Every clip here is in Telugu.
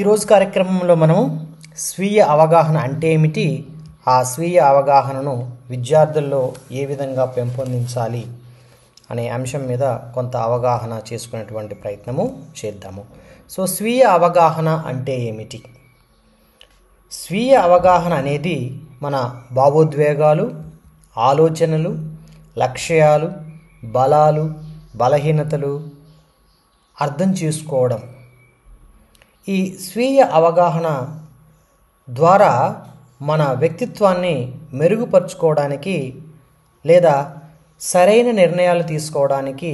ఈరోజు కార్యక్రమంలో మనము స్వీయ అవగాహన అంటే ఏమిటి, ఆ స్వీయ అవగాహనను విద్యార్థుల్లో ఏ విధంగా పెంపొందించాలి అనే అంశం మీద కొంత అవగాహన చేసుకునేటువంటి ప్రయత్నము చేద్దాము. సో స్వీయ అవగాహన అంటే ఏమిటి? స్వీయ అవగాహన అనేది మన భావోద్వేగాలు, ఆలోచనలు, లక్ష్యాలు, బలాలు, బలహీనతలు అర్థం చేసుకోవడం. ఈ స్వీయ అవగాహన ద్వారా మన వ్యక్తిత్వాన్ని మెరుగుపరుచుకోవడానికి లేదా సరైన నిర్ణయాలు తీసుకోవడానికి,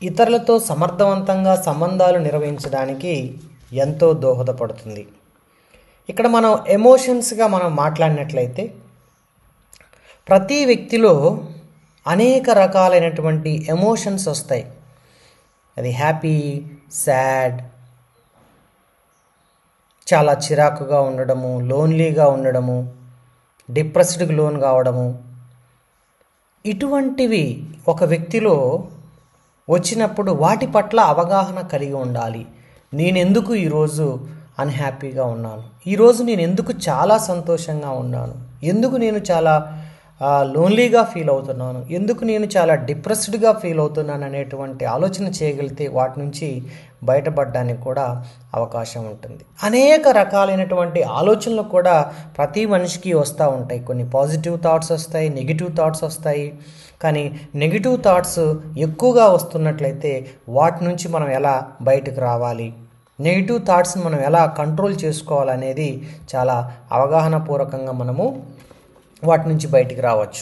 ఇతరులతో సమర్థవంతంగా సంబంధాలు నిర్వహించడానికి ఎంతో దోహదపడుతుంది. ఇక్కడ మనం ఎమోషన్స్గా మనం మాట్లాడినట్లయితే ప్రతి వ్యక్తిలో అనేక రకాలైనటువంటి ఎమోషన్స్ వస్తాయి. అది హ్యాపీ, సాడ్, చాలా చిరాకుగా ఉండడము, లోన్లీగా ఉండడము, డిప్రెస్డ్కి లోన్ కావడము, ఇటువంటివి ఒక వ్యక్తిలో వచ్చినప్పుడు వాటి పట్ల అవగాహన కలిగి ఉండాలి. నేను ఎందుకు ఈరోజు అన్హ్యాపీగా ఉన్నాను, ఈరోజు నేను ఎందుకు చాలా సంతోషంగా ఉన్నాను, ఎందుకు నేను చాలా లోన్లీగా ఫీల్ అవుతున్నాను, ఎందుకు నేను చాలా డిప్రెస్డ్గా ఫీల్ అవుతున్నాను అనేటువంటి ఆలోచన చేయగలిగితే వాటి నుంచి బయటపడడానికి కూడా అవకాశం ఉంటుంది. అనేక రకాలైనటువంటి ఆలోచనలు కూడా ప్రతి మనిషికి వస్తూ ఉంటాయి. కొన్ని పాజిటివ్ థాట్స్ వస్తాయి, నెగిటివ్ థాట్స్ వస్తాయి. కానీ నెగిటివ్ థాట్స్ ఎక్కువగా వస్తున్నట్లయితే వాటి నుంచి మనం ఎలా బయటకు రావాలి, నెగిటివ్ థాట్స్ని మనం ఎలా కంట్రోల్ చేసుకోవాలనేది చాలా అవగాహన పూర్వకంగా మనము వాటి నుంచి బయటికి రావచ్చు.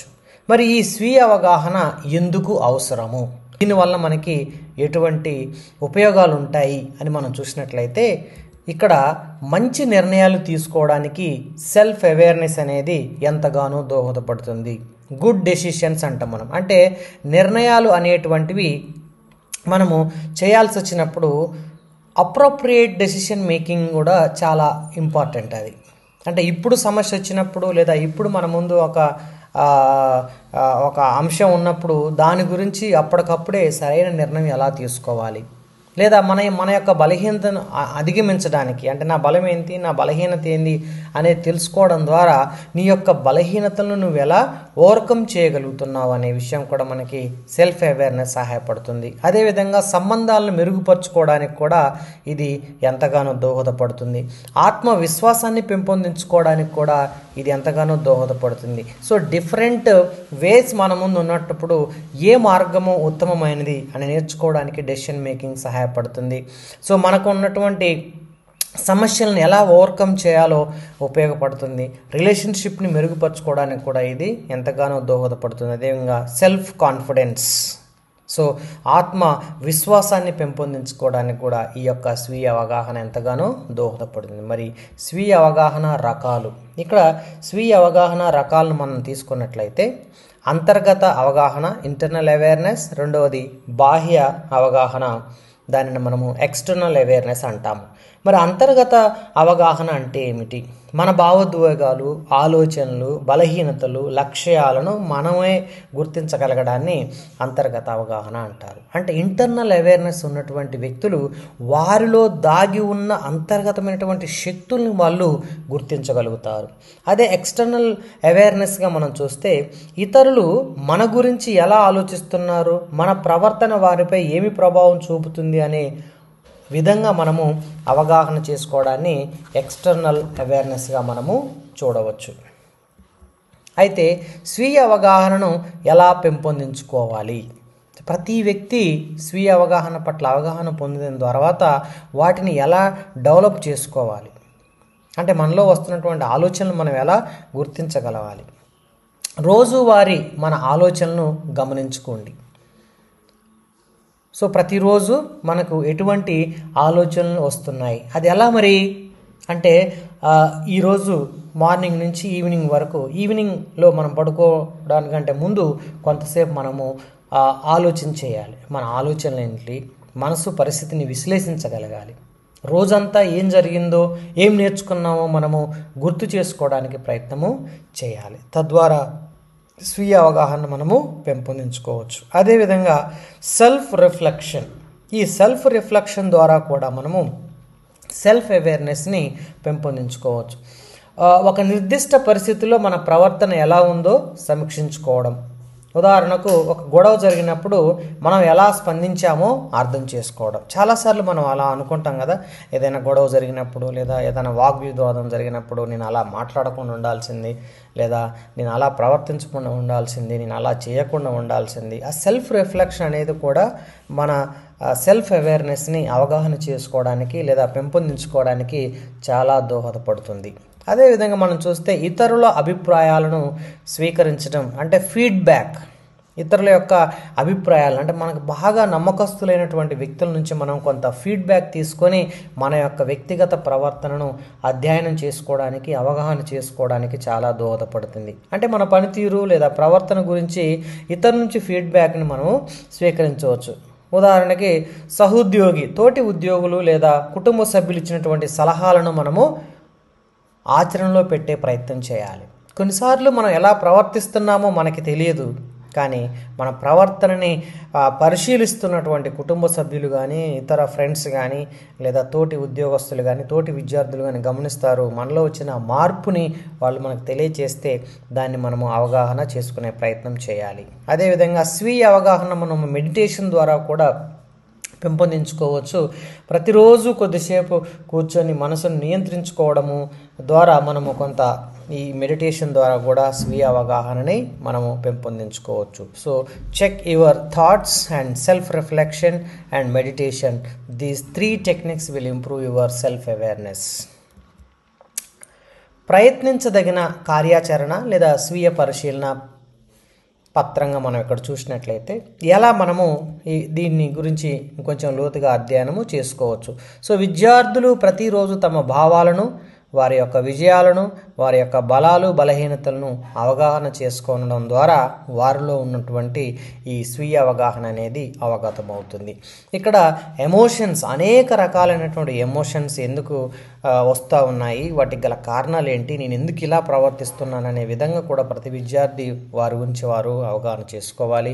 మరి ఈ స్వీయ అవగాహన ఎందుకు అవసరము, దీనివల్ల మనకి ఎటువంటి ఉపయోగాలు ఉంటాయి అని మనం చూసినట్లయితే, ఇక్కడ మంచి నిర్ణయాలు తీసుకోవడానికి సెల్ఫ్ అవేర్నెస్ అనేది ఎంతగానో దోహదపడుతుంది. గుడ్ డెసిషన్స్ అంటాం మనం. అంటే నిర్ణయాలు అనేటువంటివి మనము చేయాల్సి వచ్చినప్పుడు అప్రోప్రియేట్ డెసిషన్ మేకింగ్ కూడా చాలా ఇంపార్టెంట్. అది అంటే ఇప్పుడు సమస్య వచ్చినప్పుడు లేదా ఇప్పుడు మన ముందు ఒక అంశం ఉన్నప్పుడు దాని గురించి అప్పటికప్పుడే సరైన నిర్ణయం ఎలా తీసుకోవాలి, లేదా మన యొక్క బలహీనతను అధిగమించడానికి, అంటే నా బలం ఏంటి, నా బలహీనత ఏంది అనేది తెలుసుకోవడం ద్వారా నీ యొక్క బలహీనతలను నువ్వు ఎలా ఓవర్కమ్ చేయగలుగుతున్నావు అనే విషయం కూడా మనకి సెల్ఫ్ అవేర్నెస్ సహాయపడుతుంది. అదేవిధంగా సంబంధాలను మెరుగుపరుచుకోవడానికి కూడా ఇది ఎంతగానో దోహదపడుతుంది. ఆత్మవిశ్వాసాన్ని పెంపొందించుకోవడానికి కూడా ఇది ఎంతగానో దోహదపడుతుంది. సో డిఫరెంట్ వేస్ మన ముందు ఉన్నప్పుడు ఏ మార్గము ఉత్తమమైనది అని నేర్చుకోవడానికి డెసిషన్ మేకింగ్ సహాయపడుతుంది. సో మనకు ఉన్నటువంటి సమస్యలను ఎలా ఓవర్కమ్ చేయాలో ఉపయోగపడుతుంది. రిలేషన్షిప్ని మెరుగుపరచుకోవడానికి కూడా ఇది ఎంతగానో దోహదపడుతుంది. అదేవిధంగా సెల్ఫ్ కాన్ఫిడెన్స్, సో ఆత్మ విశ్వాసాన్ని పెంపొందించుకోవడానికి కూడా ఈ యొక్క స్వీయ అవగాహన ఎంతగానో దోహదపడుతుంది. మరి స్వీయ అవగాహన రకాలు, ఇక్కడ స్వీయ అవగాహన రకాలను మనం తీసుకున్నట్లయితే అంతర్గత అవగాహన, ఇంటర్నల్ అవేర్నెస్, రెండవది బాహ్య అవగాహన, దానిని మనము ఎక్స్టర్నల్ అవేర్నెస్ అంటాము. మరి అంతర్గత అవగాహన అంటే ఏమిటి? మన భావోద్వేగాలు, ఆలోచనలు, బలహీనతలు, లక్ష్యాలను మనమే గుర్తించగలగడాన్ని అంతర్గత అవగాహన అంటారు. అంటే ఇంటర్నల్ అవేర్నెస్ ఉన్నటువంటి వ్యక్తులు వారిలో దాగి ఉన్న అంతర్గతమైనటువంటి శక్తుల్ని వాళ్ళు గుర్తించగలుగుతారు. అదే ఎక్స్టర్నల్ అవేర్నెస్గా మనం చూస్తే ఇతరులు మన గురించి ఎలా ఆలోచిస్తున్నారు, మన ప్రవర్తన వారిపై ఏమి ప్రభావం చూపుతుంది అనే విధంగా మనము అవగాహన చేసుకోవడాన్ని ఎక్స్టర్నల్ అవేర్నెస్గా మనము చూడవచ్చు. అయితే స్వీయ అవగాహనను ఎలా పెంపొందించుకోవాలి? ప్రతి వ్యక్తి స్వీయ అవగాహన పట్ల అవగాహన పొందిన తర్వాత వాటిని ఎలా డెవలప్ చేసుకోవాలి, అంటే మనలో వస్తున్నటువంటి ఆలోచనలు మనం ఎలా గుర్తించగలగాలి. రోజువారీ మన ఆలోచనలను గమనించుకోండి. సో ప్రతిరోజు మనకు ఎటువంటి ఆలోచనలు వస్తున్నాయి, అది ఎలా మరి అంటే ఈరోజు మార్నింగ్ నుంచి ఈవినింగ్ వరకు, ఈవినింగ్లో మనం పడుకోవడానికంటే ముందు కొంతసేపు మనము ఆలోచన చేయాలి. మన ఆలోచనలు ఏంటి, మనసు పరిస్థితిని విశ్లేషించగలగాలి. రోజంతా ఏం జరిగిందో, ఏం నేర్చుకున్నామో మనము గుర్తు చేసుకోవడానికి ప్రయత్నము చేయాలి. తద్వారా స్వీయ అవగాహన మనము పెంపొందించుకోవచ్చు. అదేవిధంగా సెల్ఫ్ రిఫ్లెక్షన్, ఈ సెల్ఫ్ రిఫ్లెక్షన్ ద్వారా కూడా మనము సెల్ఫ్ అవేర్నెస్ని పెంపొందించుకోవచ్చు. ఒక నిర్దిష్ట పరిస్థితుల్లో మన ప్రవర్తన ఎలా ఉందో సమీక్షించుకోవడం. ఉదాహరణకు ఒక గొడవ జరిగినప్పుడు మనం ఎలా స్పందించామో అర్థం చేసుకోవడం. చాలాసార్లు మనం అలా అనుకుంటాం కదా, ఏదైనా గొడవ జరిగినప్పుడు లేదా ఏదైనా వాగ్వివాదం జరిగినప్పుడు నేను అలా మాట్లాడకుండా ఉండాల్సింది, లేదా నేను అలా ప్రవర్తించకుండా ఉండాల్సింది, నేను అలా చేయకుండా ఉండాల్సింది. ఆ సెల్ఫ్ రిఫ్లెక్షన్ అనేది కూడా మన సెల్ఫ్ అవేర్నెస్ని అవగాహన చేసుకోవడానికి లేదా పెంపొందించుకోవడానికి చాలా దోహదపడుతుంది. అదేవిధంగా మనం చూస్తే ఇతరుల అభిప్రాయాలను స్వీకరించడం అంటే ఫీడ్బ్యాక్. ఇతరుల యొక్క అభిప్రాయాలు అంటే మనకు బాగా నమ్మకస్తులైనటువంటి వ్యక్తుల నుంచి మనం కొంత ఫీడ్బ్యాక్ తీసుకొని మన యొక్క వ్యక్తిగత ప్రవర్తనను అధ్యయనం చేసుకోవడానికి, అవగాహన చేసుకోవడానికి చాలా దోహదపడుతుంది. అంటే మన పనితీరు లేదా ప్రవర్తన గురించి ఇతరుల నుంచి ఫీడ్బ్యాక్ని మనం స్వీకరించవచ్చు. ఉదాహరణకి సహోద్యోగి, తోటి ఉద్యోగులు లేదా కుటుంబ సభ్యులు ఇచ్చినటువంటి సలహాలను మనము ఆచరణలో పెట్టే ప్రయత్నం చేయాలి. కొన్నిసార్లు మనం ఎలా ప్రవర్తిస్తున్నామో మనకి తెలియదు, కానీ మన ప్రవర్తనని పరిశీలిస్తున్నటువంటి కుటుంబ సభ్యులు కానీ, ఇతర ఫ్రెండ్స్ కానీ, లేదా తోటి ఉద్యోగస్తులు కానీ, తోటి విద్యార్థులు కానీ గమనిస్తారు. మనలో వచ్చిన మార్పుని వాళ్ళు మనకు తెలియచేస్తే దాన్ని మనము అవగాహన చేసుకునే ప్రయత్నం చేయాలి. అదేవిధంగా స్వీయ అవగాహన మనము మెడిటేషన్ ద్వారా కూడా పెంపొందించుకోవచ్చు. ప్రతిరోజు కొద్దిసేపు కూర్చొని మనసును నియంత్రించుకోవడము ద్వారా మనము కొంత ఈ మెడిటేషన్ ద్వారా కూడా స్వీయ అవగాహనని మనము పెంపొందించుకోవచ్చు. So check your thoughts and self reflection and meditation. These 3 techniques will improve your self awareness. ప్రయత్నించదగిన కార్యాచరణ లేదా స్వీయ పరిశీలన పత్రంగా మనం ఇక్కడ చూసినట్లయితే ఎలా మనము దీన్ని గురించి కొంచెం లోతుగా అధ్యయనము చేసుకోవచ్చు. సో విద్యార్థులు ప్రతిరోజు తమ భావాలను, వారి యొక్క విజయాలను, వారి యొక్క బలాలు, బలహీనతలను అవగాహన చేసుకోవడం ద్వారా వారిలో ఉన్నటువంటి ఈ స్వీయ అవగాహన అనేది అవగతమవుతుంది. ఇక్కడ ఎమోషన్స్, అనేక రకాలైనటువంటి ఎమోషన్స్ ఎందుకు వస్తూ ఉన్నాయి, వాటికి గల కారణాలు ఏంటి, నేను ఎందుకు ఇలా ప్రవర్తిస్తున్నాను అనే విధంగా కూడా ప్రతి విద్యార్థి వారి గురించి వారు అవగాహన చేసుకోవాలి.